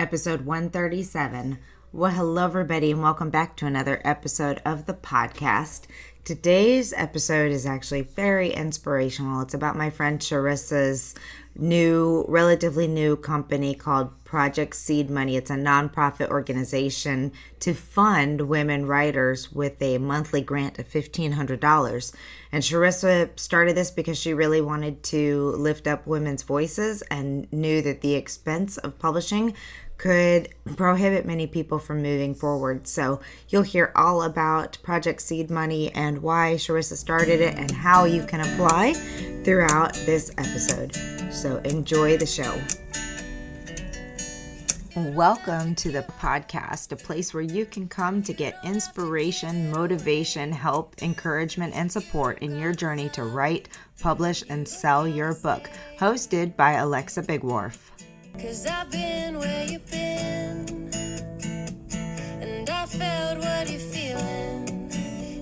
episode 137. Well, hello, everybody, and welcome back to another episode of the podcast. Today's episode is actually very inspirational. It's about my friend Sharissa's relatively new company called Project Seed Money. It's a nonprofit organization to fund women writers with a monthly grant of $1,500. And Sharissa started this because she really wanted to lift up women's voices and knew that the expense of publishing could prohibit many people from moving forward. So you'll hear all about Project Seed Money and why Sharissa started it and how you can apply throughout this episode. So enjoy the show. Welcome to the podcast, a place where you can come to get inspiration, motivation, help, encouragement, and support in your journey to write, publish, and sell your book. Hosted by Alexa Bigwharf. 'Cause I've been where you've been, and I felt what you're feeling,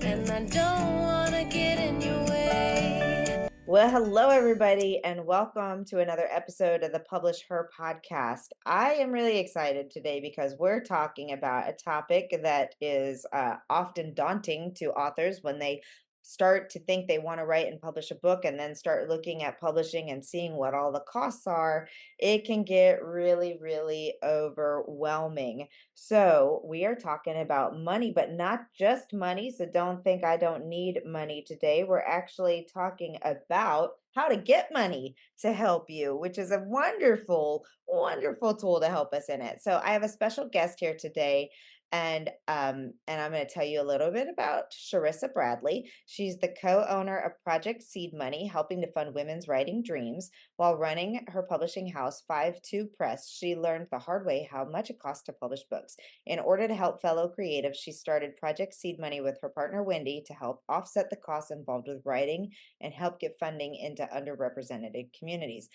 and I don't want to get in your way. Well, hello, everybody, and welcome to another episode of the Publish Her podcast. I am really excited today because we're talking about a topic that is often daunting to authors when they start to think they want to write and publish a book and then start looking at publishing and seeing what all the costs are. It can get really, really overwhelming. So we are talking about money, but not just money. So don't think I don't need money today. We're actually talking about how to get money to help you, which is a wonderful, wonderful tool to help us in it. So I have a special guest here today. And I'm going to tell you a little bit about Sharissa Bradley. She's the co-owner of Project Seed Money, helping to fund women's writing dreams. While running her publishing house, 52 Press, she learned the hard way how much it costs to publish books. In order to help fellow creatives, she started Project Seed Money with her partner Wendy to help offset the costs involved with writing and help get funding into underrepresented communities.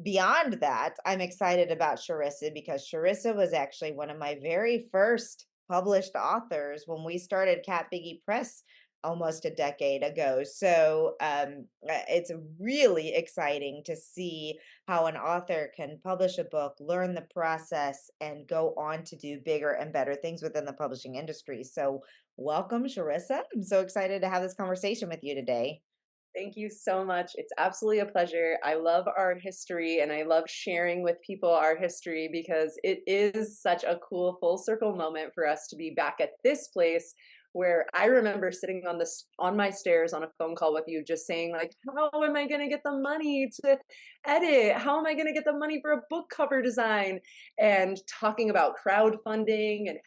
Beyond that, I'm excited about Sharissa because Sharissa was actually one of my very first published authors when we started Cat Biggie Press almost a decade ago. So it's really exciting to see how an author can publish a book, learn the process, and go on to do bigger and better things within the publishing industry. So welcome, Sharissa. I'm so excited to have this conversation with you today. Thank you so much. It's absolutely a pleasure. I love art history and I love sharing with people our history because it is such a cool full circle moment for us to be back at this place where I remember sitting on my stairs on a phone call with you just saying like, how am I going to get the money to edit? How am I going to get the money for a book cover design? And talking about crowdfunding and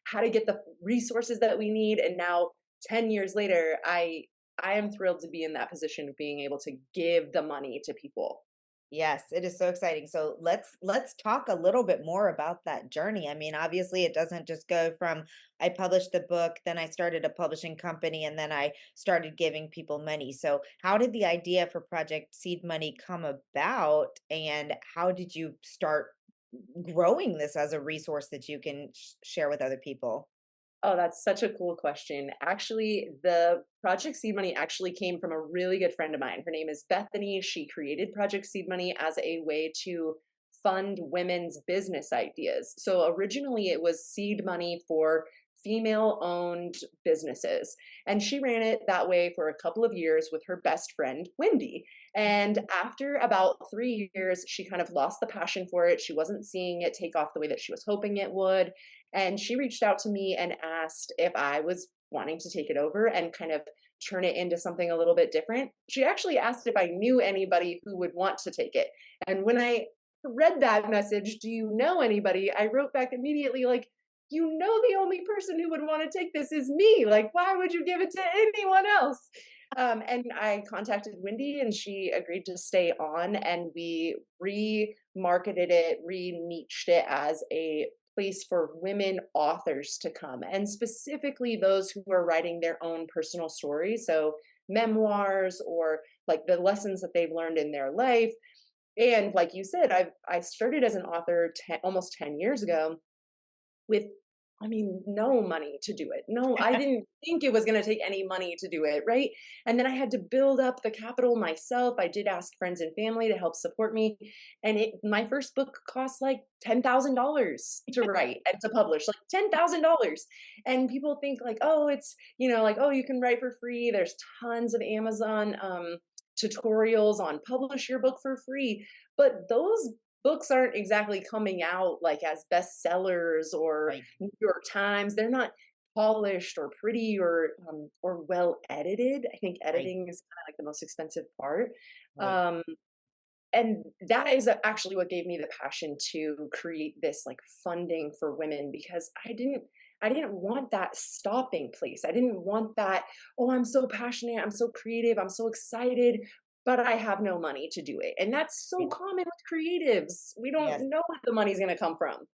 how to get the resources that we need. And now 10 years later, I am thrilled to be in that position of being able to give the money to people. Yes, it is so exciting. So let's talk a little bit more about that journey. I mean, obviously it doesn't just go from I published a book, then I started a publishing company, and then I started giving people money. So how did the idea for Project Seed Money come about, and how did you start growing this as a resource that you can share with other people? Oh, that's such a cool question. Actually, the Project Seed Money actually came from a really good friend of mine. Her name is Bethany. She created Project Seed Money as a way to fund women's business ideas. So originally it was seed money for female owned businesses. And she ran it that way for a couple of years with her best friend, Wendy. And after about 3 years, she kind of lost the passion for it. She wasn't seeing it take off the way that she was hoping it would. And she reached out to me and asked if I was wanting to take it over and kind of turn it into something a little bit different. She actually asked if I knew anybody who would want to take it. And when I read that message, do you know anybody? I wrote back immediately, like, you know, the only person who would want to take this is me. Like, why would you give it to anyone else? And I contacted Wendy and she agreed to stay on, and we re-marketed it, re-niched it as a place for women authors to come, and specifically those who are writing their own personal stories. So memoirs or like the lessons that they've learned in their life. And like you said, I started as an author almost 10 years ago with I mean, no money to do it. No, I didn't think it was gonna take any money to do it, right? And then I had to build up the capital myself. I did ask friends and family to help support me, and it my first book cost like $10,000 to write and to publish, like $10,000. And people think like, "Oh, it's, like, oh, you can write for free." There's tons of Amazon tutorials on publish your book for free, but those books aren't exactly coming out like as bestsellers or Right. New York Times. They're not polished or pretty or well edited. I think Right. editing is kind of like the most expensive part. Right. Um, and that is actually what gave me the passion to create this like funding for women, because I didn't want that stopping place. I didn't want that, oh, I'm so passionate, I'm so creative, I'm so excited, but I have no money to do it. And that's so Right. common with creatives. We Yes. don't know what the money's going to come from.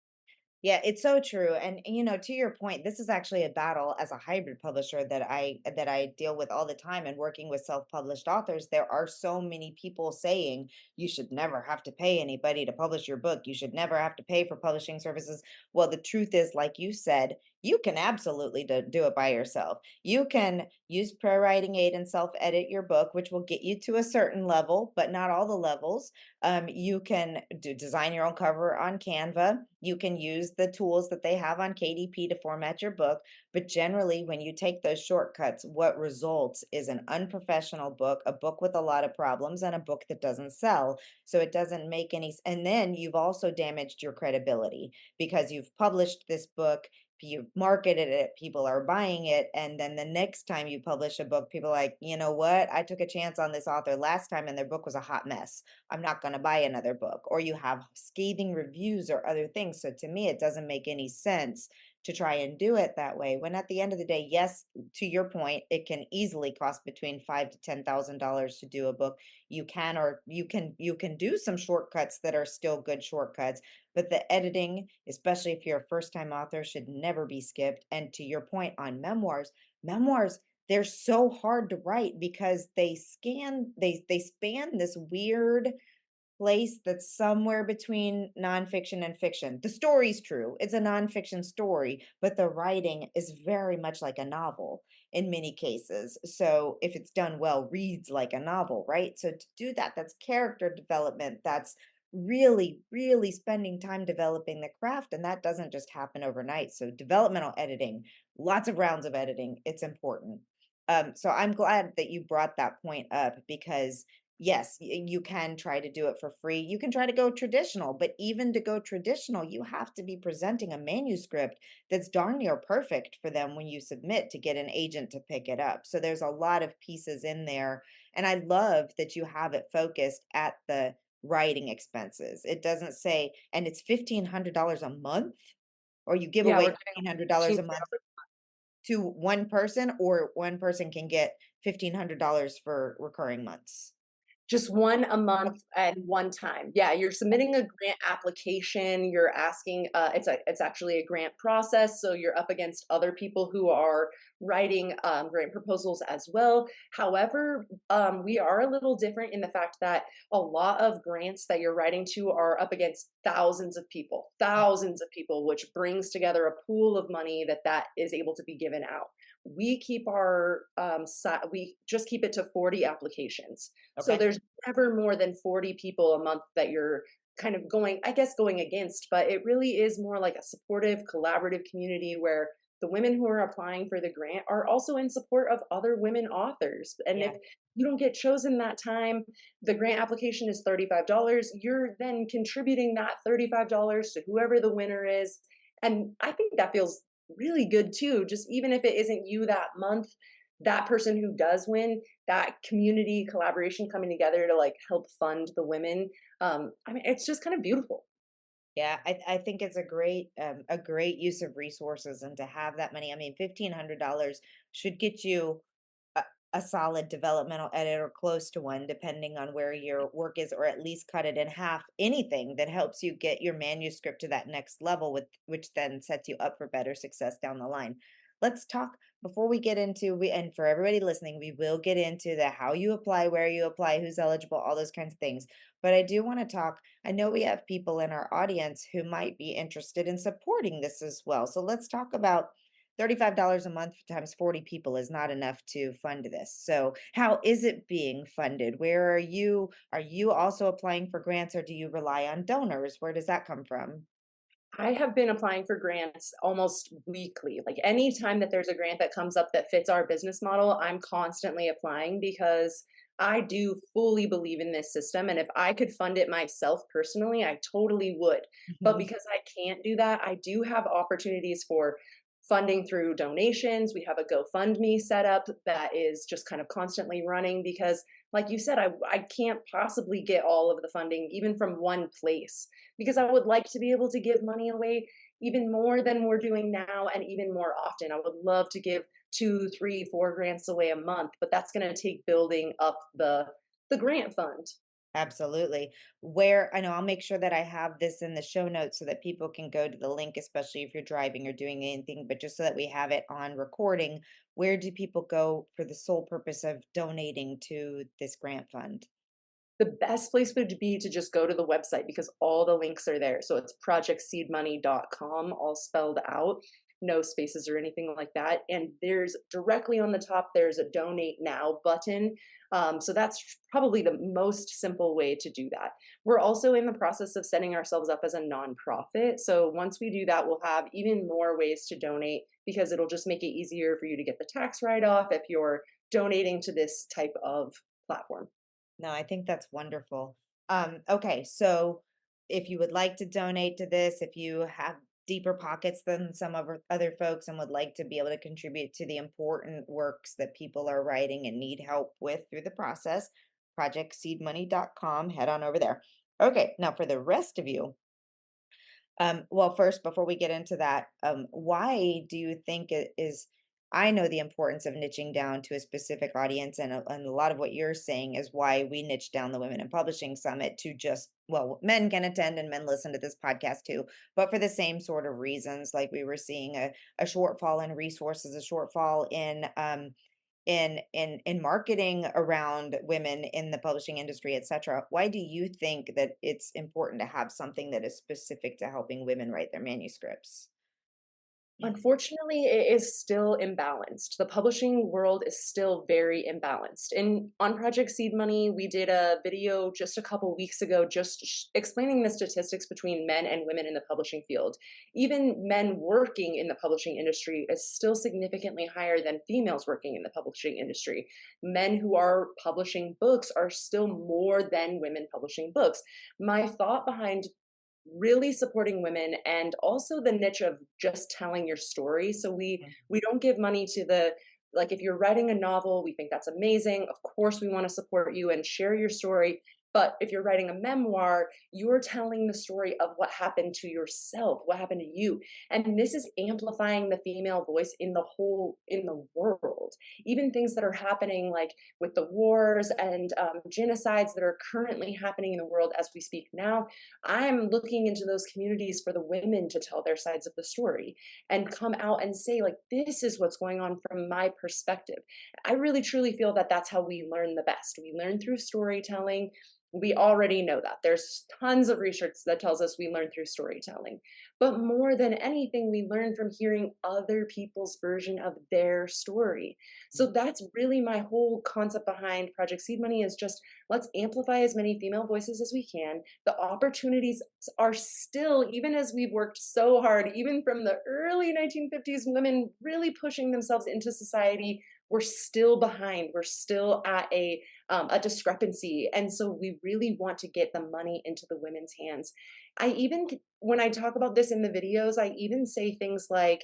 Yeah, it's so true. And to your point, this is actually a battle as a hybrid publisher that I deal with all the time and working with self-published authors. There are so many people saying you should never have to pay anybody to publish your book. You should never have to pay for publishing services. Well, the truth is, like you said, you can absolutely do it by yourself. You can use pro writing aid and self-edit your book, which will get you to a certain level, but not all the levels. You can design your own cover on Canva. You can use the tools that they have on KDP to format your book. But generally, when you take those shortcuts, what results is an unprofessional book, a book with a lot of problems, and a book that doesn't sell. So it doesn't make any And then you've also damaged your credibility because you've published this book, you've marketed it, people are buying it, and then the next time you publish a book, people are like, you know what? I took a chance on this author last time and their book was a hot mess. I'm not going to buy another book. Or you have scathing reviews or other things. So to me, it doesn't make any sense to try and do it that way. When at the end of the day, yes, to your point, it can easily cost between five to $10,000 to do a book. You can do some shortcuts that are still good shortcuts, but the editing, especially if you're a first time author, should never be skipped. And to your point on memoirs, they're so hard to write because they span this weird place that's somewhere between nonfiction and fiction. The story's true. It's a nonfiction story, but the writing is very much like a novel in many cases. So if it's done well, reads like a novel, right? So to do that, that's character development. That's really, really spending time developing the craft. And that doesn't just happen overnight. So developmental editing, lots of rounds of editing, it's important. So I'm glad that you brought that point up because yes, you can try to do it for free. You can try to go traditional, but even to go traditional, you have to be presenting a manuscript that's darn near perfect for them when you submit to get an agent to pick it up. So there's a lot of pieces in there. And I love that you have it focused at the writing expenses. It doesn't say, and it's $1,500 a month, or you give Yeah, away we're giving $1,500 a month to one person, or one person can get $1,500 for recurring months. just one a month at one time. Yeah, you're submitting a grant application, you're asking, it's actually a grant process, so you're up against other people who are writing, grant proposals as well. However, we are a little different in the fact that a lot of grants that you're writing to are up against thousands of people, which brings together a pool of money that is able to be given out. We keep we just keep it to 40 applications. So Okay. there's never more than 40 people a month that you're kind of going against, but it really is more like a supportive, collaborative community where the women who are applying for the grant are also in support of other women authors. And if Yeah. you don't get chosen that time, the grant application is $35. You're then contributing that $35 to whoever the winner is. And I think that feels really good too. Just even if it isn't you that month, that person who does win, that community collaboration coming together to like help fund the women. I mean, it's just kind of beautiful. Yeah, I think it's a great use of resources, and to have that money. I mean, $1,500 should get you a solid developmental edit or close to one, depending on where your work is, or at least cut it in half. Anything that helps you get your manuscript to that next level, with which then sets you up for better success down the line. let's talk before we get into we and for everybody listening, we will get into the how you apply, where you apply, who's eligible, all those kinds of things. But I do want to talk. I know we have people in our audience who might be interested in supporting this as well. So let's talk about $35 a month times 40 people is not enough to fund this. So how is it being funded? Where are you? Are you also applying for grants or do you rely on donors? Where does that come from? I have been applying for grants almost weekly. Like anytime that there's a grant that comes up that fits our business model, I'm constantly applying because I do fully believe in this system. And if I could fund it myself personally, I totally would. But Mhm. because I can't do that, I do have opportunities for funding through donations. We have a GoFundMe set up that is just kind of constantly running because, like you said, I can't possibly get all of the funding even from one place because I would like to be able to give money away even more than we're doing now and even more often. I would love to give two, three, four grants away a month, but that's going to take building up the grant fund. Absolutely. Where I know I'll make sure that I have this in the show notes so that people can go to the link, especially if you're driving or doing anything, but just so that we have it on recording, where do people go for the sole purpose of donating to this grant fund? The best place would be to just go to the website because all the links are there. So it's projectseedmoney.com, all spelled out, no spaces or anything like that. And there's directly on the top, there's a donate now button. So that's probably the most simple way to do that. We're also in the process of setting ourselves up as a nonprofit. So once we do that, we'll have even more ways to donate because it'll just make it easier for you to get the tax write off if you're donating to this type of platform. No, I think that's wonderful. Okay, so if you would like to donate to this, if you have deeper pockets than some of our other folks and would like to be able to contribute to the important works that people are writing and need help with through the process, projectseedmoney.com, head on over there. Okay, now for the rest of you, well, first, before we get into that, why do you think it is? I know the importance of niching down to a specific audience, and a lot of what you're saying is why we niche down the Women in Publishing Summit to just, well, men can attend and men listen to this podcast too, but for the same sort of reasons, like we were seeing a shortfall in resources, a shortfall in marketing around women in the publishing industry, et cetera. Why do you think that it's important to have something that is specific to helping women write their manuscripts? Unfortunately, it is still imbalanced. The publishing world is still very imbalanced. And on Project Seed Money, we did a video just a couple weeks ago, just explaining the statistics between men and women in the publishing field. Even men working in the publishing industry is still significantly higher than females working in the publishing industry. Men who are publishing books are still more than women publishing books. My thought behind really supporting women and also the niche of just telling your story. So we don't give money to the, like, if you're writing a novel, we think that's amazing. Of course we want to support you and share your story. But if you're writing a memoir, you're telling the story of what happened to yourself, what happened to you. And this is amplifying the female voice in the world. Even things that are happening like with the wars and genocides that are currently happening in the world as we speak now, I'm looking into those communities for the women to tell their sides of the story and come out and say, like, this is what's going on from my perspective. I really truly feel that that's how we learn the best. We learn through storytelling. We already know that. There's tons of research that tells us we learn through storytelling. But more than anything, we learn from hearing other people's version of their story. So that's really my whole concept behind Project Seed Money is just let's amplify as many female voices as we can. The opportunities are still, even as we've worked so hard, even from the early 1950s, women really pushing themselves into society, we're still behind. We're still at a discrepancy. And so we really want to get the money into the women's hands. When I talk about this in the videos, I even say things like,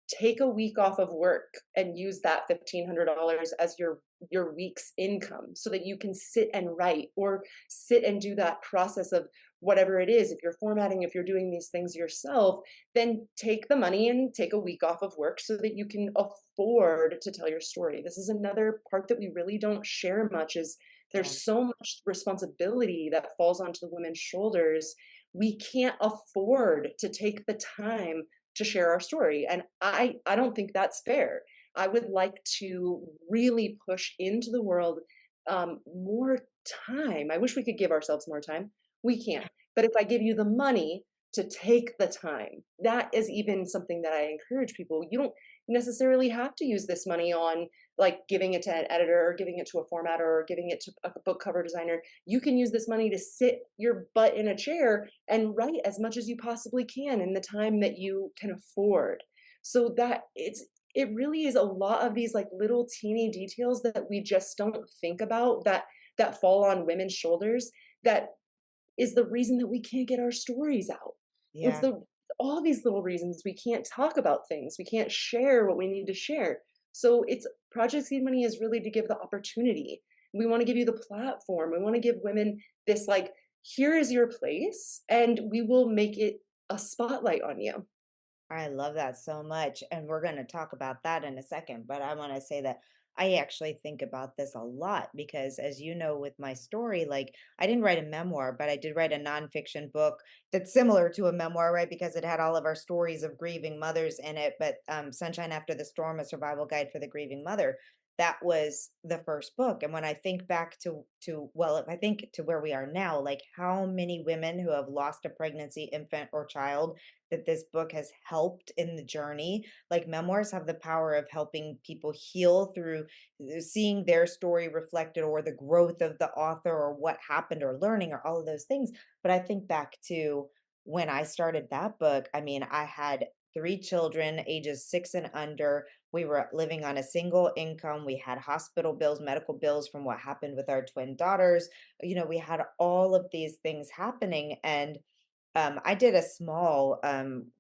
take a week off of work and use that $1,500 as your week's income so that you can sit and write or sit and do that process of whatever it is. If you're formatting, if you're doing these things yourself, then take the money and take a week off of work so that you can afford to tell your story. This is another part that we really don't share much is Yeah. there's so much responsibility that falls onto the women's shoulders. We can't afford to take the time to share our story. And I don't think that's fair. I would like to really push into the world more time. I wish we could give ourselves more time. We can't. But if I give you the money to take the time, that is even something that I encourage people. You don't necessarily have to use this money on like giving it to an editor or giving it to a formatter or giving it to a book cover designer. You can use this money to sit your butt in a chair and write as much as you possibly can in the time that you can afford. So that it really is a lot of these like little teeny details that we just don't think about that fall on women's shoulders that is the reason that we can't get our stories out. It's Yeah. the all these little reasons we can't talk about things. We can't share what we need to share. So it's Project Seed Money is really to give the opportunity. We want to give you the platform. We want to give women this like, here is your place, and we will make it a spotlight on you. I love that so much. And we're going to talk about that in a second. But I want to say that I actually think about this a lot because, as you know, with my story, like I didn't write a memoir, but I did write a nonfiction book that's similar to a memoir, right? Because it had all of our stories of grieving mothers in it. But Sunshine After the Storm, a survival guide for the grieving mother. That was the first book. And when I think back to if I think to where we are now, like how many women who have lost a pregnancy, infant, or child that this book has helped in the journey. Like memoirs have the power of helping people heal through seeing their story reflected or the growth of the author or what happened or learning or all of those things. But I think back to when I started that book, I mean, I had three children, ages 6 and under. We were living on a single income. We had hospital bills, medical bills from what happened with our twin daughters. We had all of these things happening. And I did a small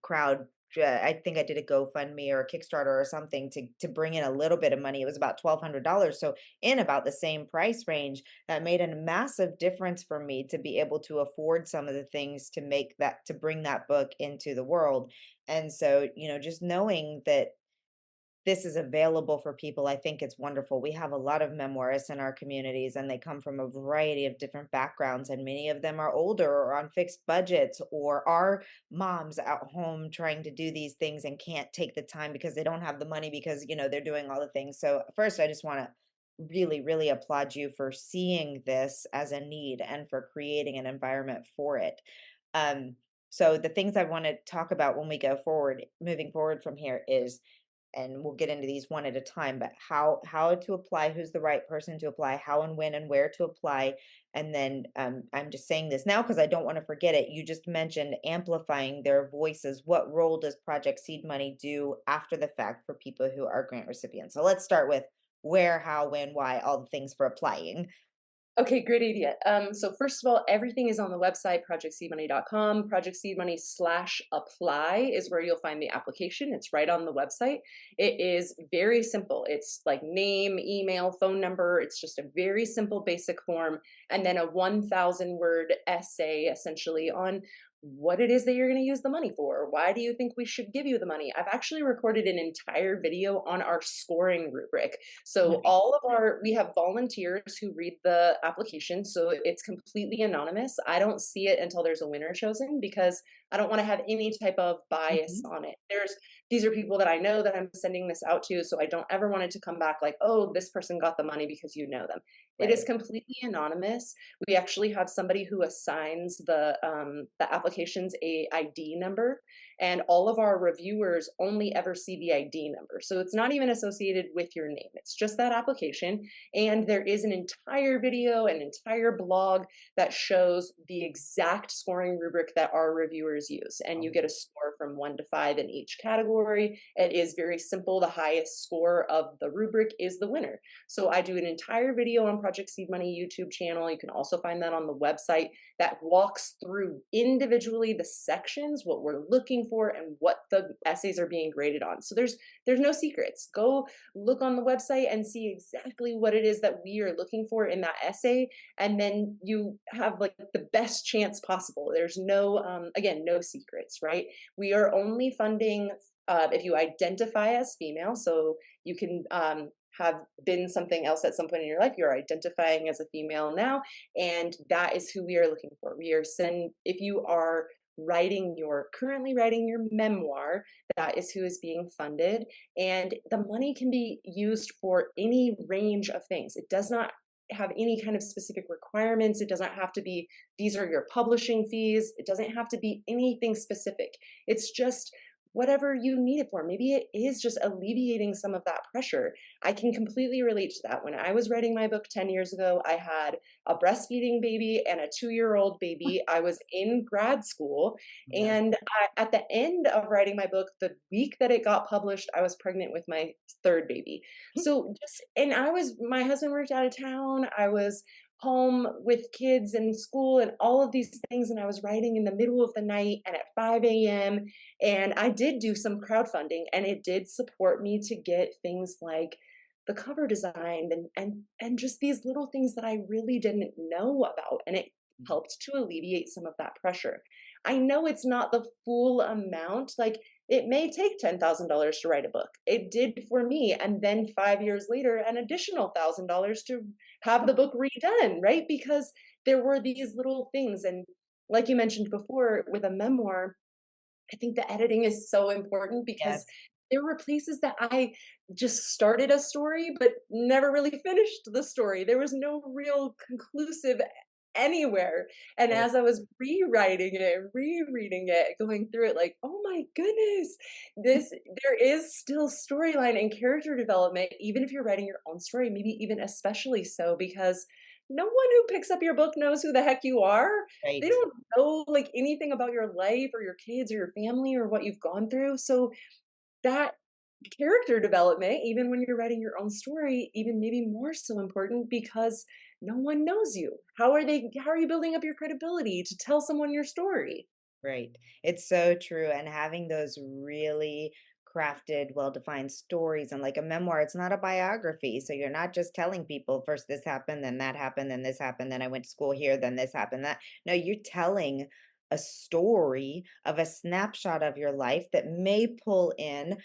crowd. I think I did a GoFundMe or a Kickstarter or something to bring in a little bit of money. It was about $1,200, so in about the same price range. That made a massive difference for me to be able to afford some of the things to bring that book into the world. And so, just knowing that this is available for people. I think it's wonderful. We have a lot of memoirists in our communities, and they come from a variety of different backgrounds, and many of them are older or on fixed budgets or are moms at home trying to do these things and can't take the time because they don't have the money because, they're doing all the things. So, first, I just want to really, really applaud you for seeing this as a need and for creating an environment for it. Um, so the things I want to talk about when we go forward, moving forward from here is, and we'll get into these one at a time, but how to apply, who's the right person to apply, how and when and where to apply. And then I'm just saying this now because I don't want to forget it. You just mentioned amplifying their voices. What role does Project Seed Money do after the fact for people who are grant recipients? So let's start with where, how, when, why, all the things for applying. Okay, great idea. So first of all, everything is on the website, projectseedmoney.com. Project Seed Money /apply is where you'll find the application. It's right on the website. It is very simple. It's like name, email, phone number. It's just a very simple basic form. And then a 1,000 word essay essentially on what it is that you're going to use the money for. Why do you think we should give you the money? I've actually recorded an entire video on our scoring rubric. So Nice. we have volunteers who read the application, so it's completely anonymous. I don't see it until there's a winner chosen because I don't want to have any type of bias Mhm. on it. These are people that I know that I'm sending this out to, so I don't ever want it to come back like, oh, this person got the money because you know them. It is Right. completely anonymous. We actually have somebody who assigns the applications a ID number, and all of our reviewers only ever see the ID number. So it's not even associated with your name. It's just that application. And there is an entire video, an entire blog that shows the exact scoring rubric that our reviewers use. And you get a score from 1 to 5 in each category. It is very simple. The highest score of the rubric is the winner. So I do an entire video on Project Seed Money YouTube channel. You can also find that on the website that walks through individually the sections, what we're looking for, and what the essays are being graded on. So there's no secrets. Go look on the website and see exactly what it is that we are looking for in that essay, and then you have like the best chance possible. There's no again, no secrets, right? We are only funding if you identify as female. So you can have been something else at some point in your life. You're identifying as a female now, and that is who we are looking for. We are send if you are currently writing your memoir. That is who is being funded. And the money can be used for any range of things. It does not have any kind of specific requirements. It doesn't have to be, these are your publishing fees. It doesn't have to be anything specific. It's just whatever you need it for. Maybe it is just alleviating some of that pressure. I can completely relate to that. When I was writing my book 10 years ago, I had a breastfeeding baby and a 2-year-old baby. I was in grad school. Yeah. And at the end of writing my book, the week that it got published, I was pregnant with my third baby. So and my husband worked out of town. I was home with kids and school and all of these things. And I was writing in the middle of the night and at 5 a.m. And I did do some crowdfunding, and it did support me to get things like the cover designed and just these little things that I really didn't know about. And it helped to alleviate some of that pressure. I know it's not the full amount. Like, it may take $10,000 to write a book. It did for me. And then 5 years later, an additional $1,000 to have the book redone, right? Because there were these little things. And like you mentioned before, with a memoir, I think the editing is so important because Yes. there were places that I just started a story, but never really finished the story. There was no real conclusive anywhere. And Right. as I was rewriting it, rereading it, going through it, like, oh my goodness, there is still storyline and character development, even if you're writing your own story, maybe even especially so, because no one who picks up your book knows who the heck you are. They Right. don't know like anything about your life or your kids or your family or what you've gone through. So that character development, even when you're writing your own story, even maybe more so important because no one knows you. How are you building up your credibility to tell someone your story? Right. It's so true. And having those really crafted, well-defined stories and like a memoir, it's not a biography. So you're not just telling people first this happened, then that happened, then this happened, then I went to school here, then this happened, that. No, you're telling a story of a snapshot of your life that may pull in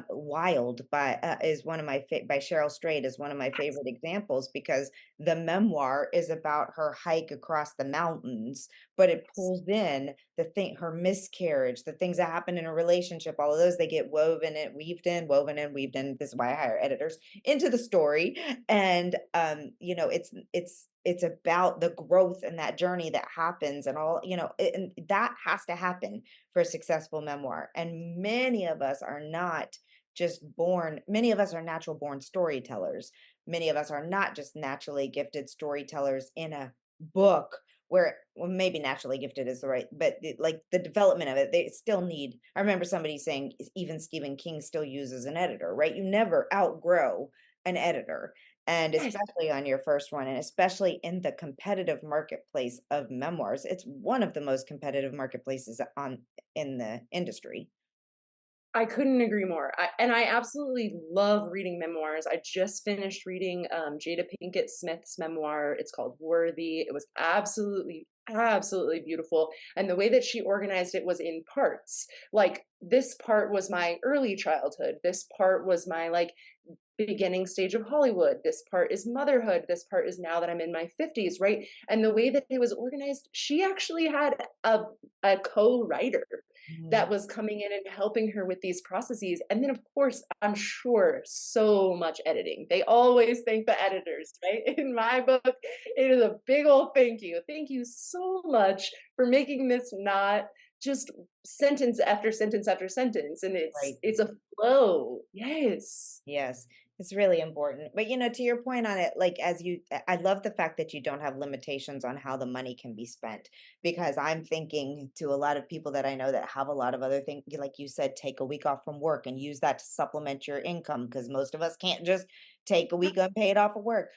Wild by is one of my by Cheryl Strayed is one of my Yes. favorite examples because the memoir is about her hike across the mountains, but it Yes. pulls in her miscarriage, the things that happen in a relationship, all of those, they get woven in, weaved in. This is why I hire editors into the story. And it's about the growth and that journey that happens and all, and that has to happen for a successful memoir. And many of us are natural born storytellers. Many of us are not just naturally gifted storytellers in a book where, well, maybe naturally gifted is the right, but like the development of it, they still need. I remember somebody saying even Stephen King still uses an editor, right? You never outgrow an editor, and Yes. especially on your first one, and especially in the competitive marketplace of memoirs. It's one of the most competitive marketplaces on in the industry. I couldn't agree more. And I absolutely love reading memoirs. I just finished reading Jada Pinkett Smith's memoir. It's called Worthy. It was absolutely, absolutely beautiful. And the way that she organized it was in parts. Like, this part was my early childhood. This part was my like beginning stage of Hollywood. This part is motherhood. This part is now that I'm in my 50s, right? And the way that it was organized, she actually had a co-writer Mhm. that was coming in and helping her with these processes. And then, of course, I'm sure so much editing. They always thank the editors, right? In my book, it is a big old thank you. Thank you so much for making this not just sentence after sentence after sentence. And Right. it's a flow. Yes. Yes, it's really important. But to your point on it, like I love the fact that you don't have limitations on how the money can be spent because I'm thinking to a lot of people that I know that have a lot of other things, like you said, take a week off from work and use that to supplement your income because most of us can't just take a week unpaid off of work.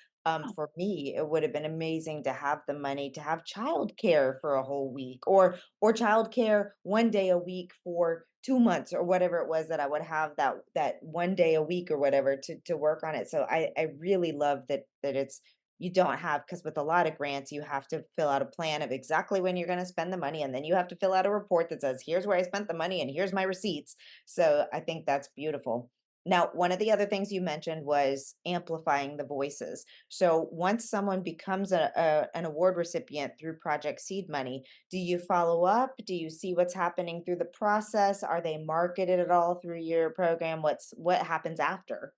For me, it would have been amazing to have the money to have childcare for a whole week or childcare one day a week for 2 months or whatever it was that I would have that one day a week or whatever to work on it. So I really love that it's you don't have because with a lot of grants you have to fill out a plan of exactly when you're going to spend the money and then you have to fill out a report that says here's where I spent the money and here's my receipts. So I think that's beautiful. Now, one of the other things you mentioned was amplifying the voices. So once someone becomes an award recipient through Project Seed Money, do you follow up? Do you see what's happening through the process? Are they marketed at all through your program? What happens after?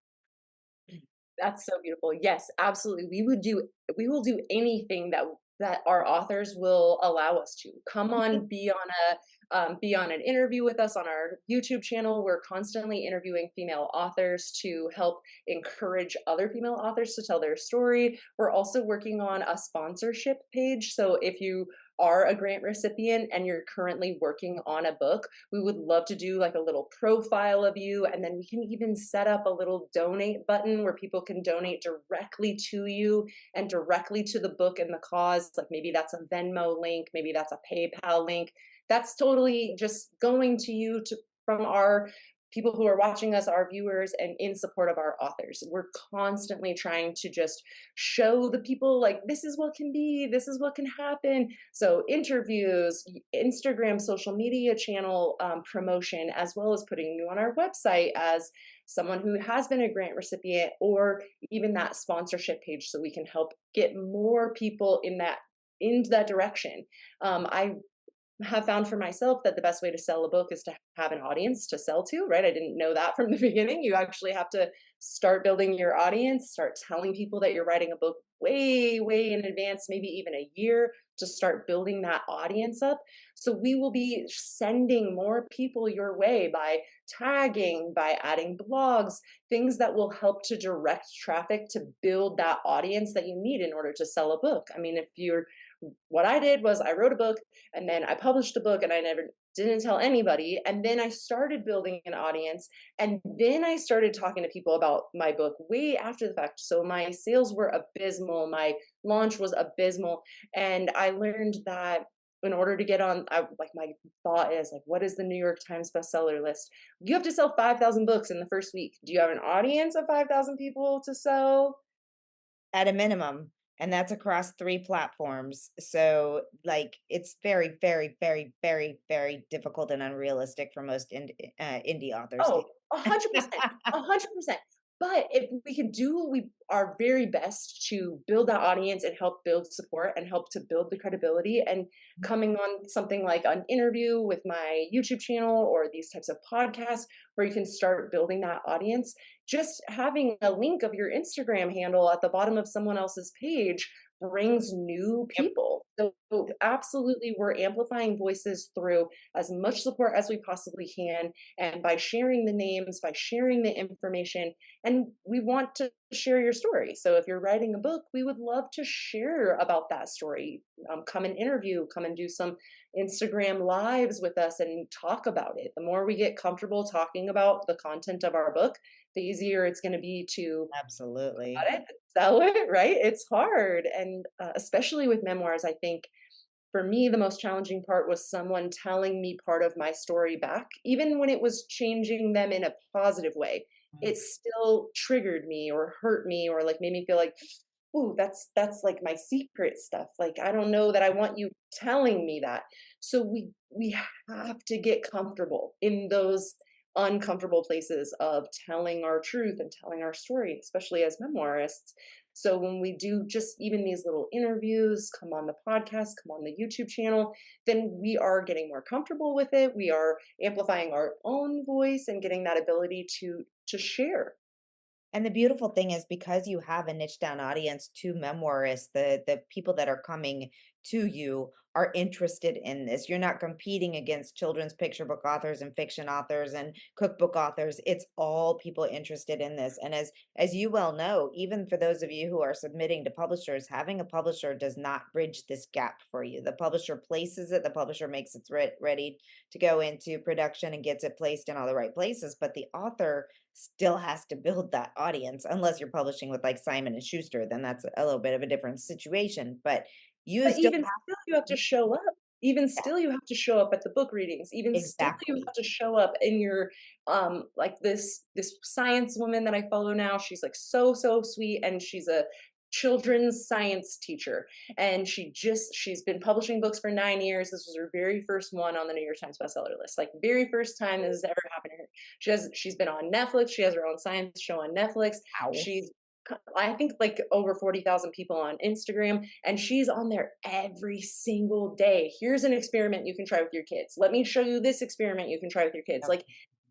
That's so beautiful. Yes, absolutely. We will do anything that our authors will allow us to. Come on, be on an interview with us on our YouTube channel. We're constantly interviewing female authors to help encourage other female authors to tell their story. We're also working on a sponsorship page. So if you are a grant recipient and you're currently working on a book, we would love to do like a little profile of you. And then we can even set up a little donate button where people can donate directly to you and directly to the book and the cause. Like maybe that's a Venmo link, maybe that's a PayPal link. That's totally just going to you to from our people who are watching us, our viewers, and in support of our authors. We're constantly trying to just show the people like this is what can be, this is what can happen. So interviews, Instagram, social media channel promotion, as well as putting you on our website as someone who has been a grant recipient, or even that sponsorship page, so we can help get more people into that direction. I have found for myself that the best way to sell a book is to have an audience to sell to, right? I didn't know that from the beginning. You actually have to start building your audience, start telling people that you're writing a book way, way in advance, maybe even a year, to start building that audience up. So we will be sending more people your way by tagging, by adding blogs, things that will help to direct traffic to build that audience that you need in order to sell a book. I mean, if you're what I did was I wrote a book and then I published a book and I never didn't tell anybody. And then I started building an audience. And then I started talking to people about my book way after the fact. So my sales were abysmal. My launch was abysmal. And I learned that in order to get on, like my thought is like, what is the New York Times bestseller list? You have to sell 5,000 books in the first week. Do you have an audience of 5,000 people to sell? At a minimum, and that's across 3 platforms. So, like, it's very, very, very, very, very difficult and unrealistic for most indie authors to. Oh, 100%, 100%. But if we can do our very best to build that audience and help build support and help to build the credibility, and coming on something like an interview with my YouTube channel or these types of podcasts where you can start building that audience, just having a link of your Instagram handle at the bottom of someone else's page brings new Yep, people. So absolutely, we're amplifying voices through as much support as we possibly can, and by sharing the names, by sharing the information. And we want to share your story. So if you're writing a book, we would love to share about that story. Come and interview, come and do some Instagram lives with us and talk about it. The more we get comfortable talking about the content of our book, the easier it's going to be to absolutely. got it, sell it, right? It's hard. And especially with memoirs, I think for me, the most challenging part was someone telling me part of my story back, even when it was changing them in a positive way. Mm. It still triggered me or hurt me or like made me feel like, ooh, that's like my secret stuff. Like I don't know that I want you telling me that. So we have to get comfortable in those uncomfortable places of telling our truth and telling our story, especially as memoirists. So when we do just even these little interviews, come on the podcast, come on the YouTube channel, then we are getting more comfortable with it. We are amplifying our own voice and getting that ability to share. And the beautiful thing is because you have a niche down audience to memoirists, the people that are coming to you are interested in this. You're not competing against children's picture book authors and fiction authors and cookbook authors. It's all people interested in this. And as you well know, even for those of you who are submitting to publishers, having a publisher does not bridge this gap for you. The publisher places it, the publisher makes it ready to go into production and gets it placed in all the right places, but the author still has to build that audience unless you're publishing with like Simon and Schuster, then that's a little bit of a different situation, but you But still even have still, you have to show up. Even that. still, you have to show up at the book readings. Even still, you Exactly. have to show up in your like this science woman that I follow now. She's like so sweet, and she's a children's science teacher, and she's been publishing books for 9 years. This was her very first one on the New York Times bestseller list, like very first time this has ever happened to her. She's been on Netflix. She has her own science show on Netflix. Wow. She's I think like over 40,000 people on Instagram, and she's on there every single day. Here's an experiment you can try with your kids. Let me show you this experiment you can try with your kids. Yep. Like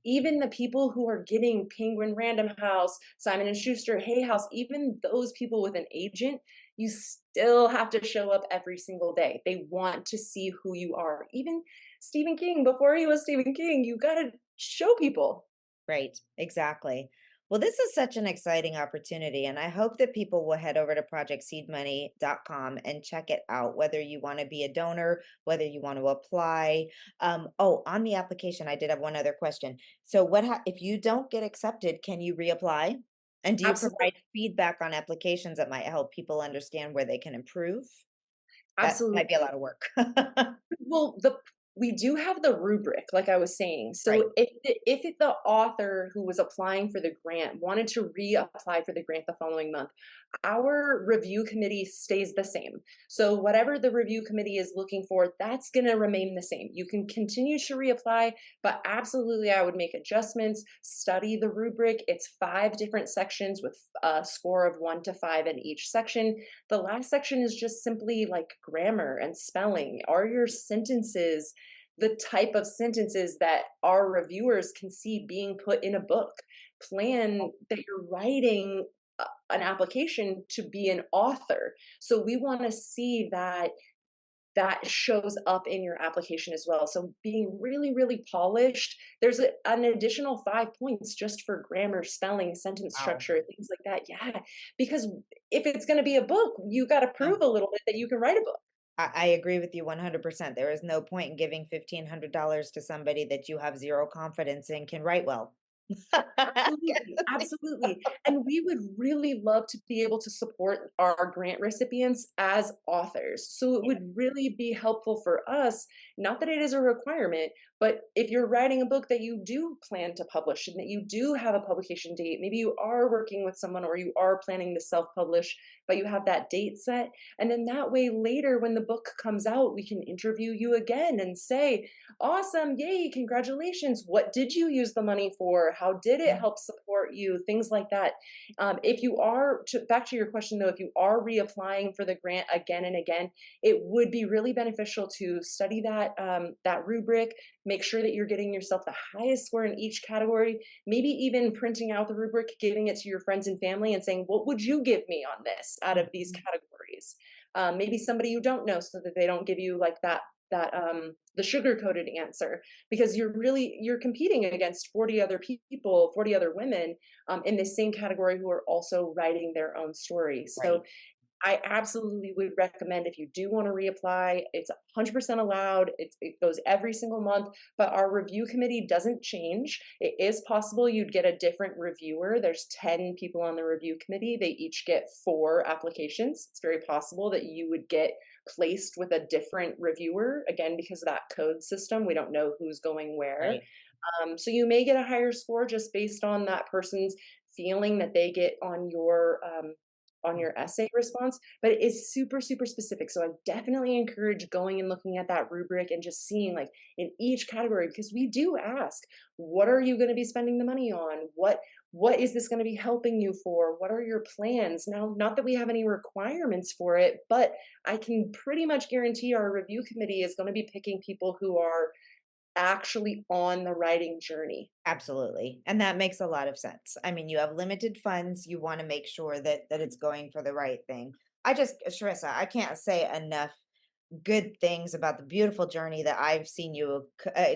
even the people who are getting Penguin Random House, Simon and Schuster, Hay House, even those people with an agent, you still have to show up every single day. They want to see who you are. Even Stephen King, before he was Stephen King, you got to show people. Right, exactly. Well, this is such an exciting opportunity, and I hope that people will head over to projectseedmoney.com and check it out, whether you want to be a donor, whether you want to apply. Oh, on the application, I did have one other question. So, if you don't get accepted, can you reapply? And do you Absolutely. provide feedback on applications that might help people understand where they can improve? That might be a Absolutely. lot of work. Well, we do have the rubric, like I was saying. Right. So if the author who was applying for the grant wanted to reapply for the grant the following month, our review committee stays the same. So whatever the review committee is looking for, that's going to remain the same. You can continue to reapply, but absolutely I would make adjustments, study the rubric. It's 5 different sections with a score of 1 to 5 in each section. The last section is just simply like grammar and spelling. Are your sentences the type of sentences that our reviewers can see being put in a book? Plan that you're writing an application to be an author. So we want to see that that shows up in your application as well. So being really, really polished, there's an additional 5 points just for grammar, spelling, sentence Wow. structure, things like that. Yeah, because if it's going to be a book, you got to Yeah. prove a little bit that you can write a book. I agree with you 100%. There is no point in giving $1,500 to somebody that you have zero confidence in can write well. Absolutely, absolutely. And we would really love to be able to support our grant recipients as authors. So it would really be helpful for us, not that it is a requirement, but if you're writing a book that you do plan to publish and that you do have a publication date, maybe you are working with someone or you are planning to self publish, but you have that date set. And then that way, later when the book comes out, we can interview you again and say, awesome, yay, congratulations. What did you use the money for? How did it help support you? Things like that. If you are, back to your question though, if you are reapplying for the grant again and again, it would be really beneficial to study that rubric, make sure that you're getting yourself the highest score in each category, maybe even printing out the rubric, giving it to your friends and family and saying, what would you give me on this out of these Mhm. categories? Maybe somebody you don't know so that they don't give you like that the sugar coated answer, because you're competing against 40 other people, 40 other women in the same category who are also writing their own stories. So Right. I absolutely would recommend, if you do want to reapply, it's 100% allowed. It goes every single month, but our review committee doesn't change. It is possible you'd get a different reviewer. There's 10 people on the review committee. They each get 4 applications. It's very possible that you would get placed with a different reviewer, again, because of that code system. We don't know who's going where. Right. So you may get a higher score just based on that person's feeling that they get on your essay response, but it is super, super specific. So I definitely encourage going and looking at that rubric and just seeing like in each category, because we do ask, what are you going to be spending the money on? What is this going to be helping you for? What are your plans? Now, not that we have any requirements for it, but I can pretty much guarantee our review committee is going to be picking people who are actually on the writing journey. Absolutely. And that makes a lot of sense. I mean, you have limited funds, you want to make sure that it's going for the right thing. Sharissa, I can't say enough good things about the beautiful journey that I've seen you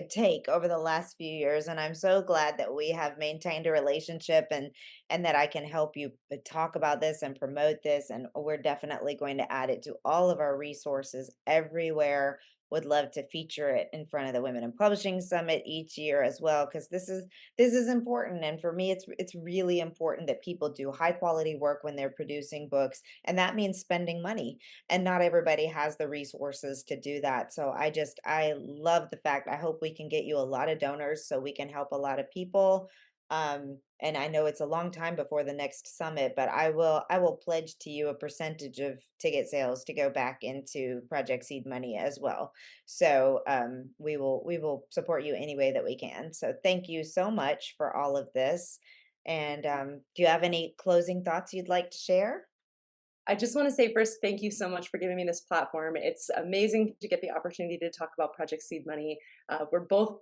take over the last few years, and I'm so glad that we have maintained a relationship and that I can help you talk about this and promote this, and we're definitely going to add it to all of our resources everywhere. Would love to feature it in front of the Women in Publishing Summit each year as well, because this is important, and for me it's really important that people do high quality work when they're producing books, and that means spending money, and not everybody has the resources to do that. So I love the fact, I hope we can get you a lot of donors so we can help a lot of people. And I know it's a long time before the next summit, but I will pledge to you a percentage of ticket sales to go back into Project Seed Money as well. So we will support you any way that we can. So thank you so much for all of this. And do you have any closing thoughts you'd like to share? I just want to say first, thank you so much for giving me this platform. It's amazing to get the opportunity to talk about Project Seed Money.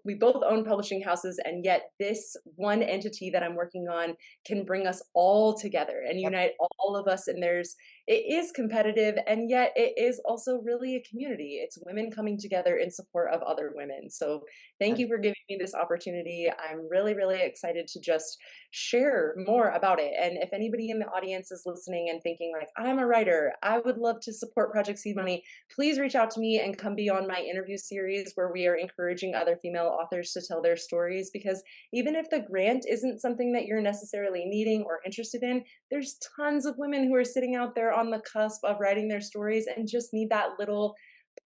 We both own publishing houses, and yet this one entity that I'm working on can bring us all together and Yep. unite all of us. And it is competitive, and yet it is also really a community. It's women coming together in support of other women. So thank you for giving me this opportunity. I'm really, really excited to just share more about it. And if anybody in the audience is listening and thinking like, I'm a writer, I would love to support Project Seed Money, please reach out to me and come be on my interview series where we are encouraging other female authors to tell their stories. Because even if the grant isn't something that you're necessarily needing or interested in, there's tons of women who are sitting out there on the cusp of writing their stories and just need that little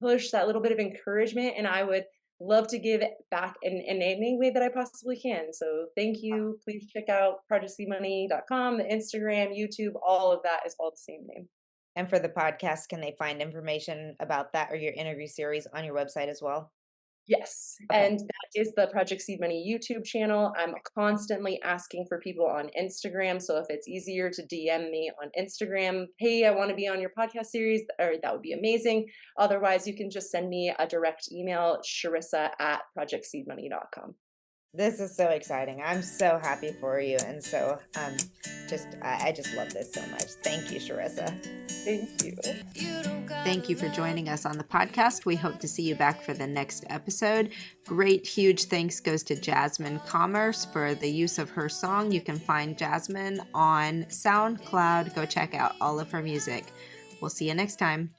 push, that little bit of encouragement. And I would love to give it back in any way that I possibly can. So thank you. Please check out projectcmoney.com, the Instagram, YouTube, all of that is all the same name. And for the podcast, can they find information about that or your interview series on your website as well? Yes, Okay. and that is the Project Seed Money YouTube channel. I'm constantly asking for people on Instagram, so if it's easier to DM me on Instagram, "Hey, I wanna be on your podcast series," or that would be amazing. Otherwise, you can just send me a direct email, sharissa@projectseedmoney.com. This is so exciting. I'm so happy for you. And so I just love this so much. Thank you, Sharissa. Thank you. Thank you for joining us on the podcast. We hope to see you back for the next episode. Great, huge thanks goes to Jasmine Commerce for the use of her song. You can find Jasmine on SoundCloud. Go check out all of her music. We'll see you next time.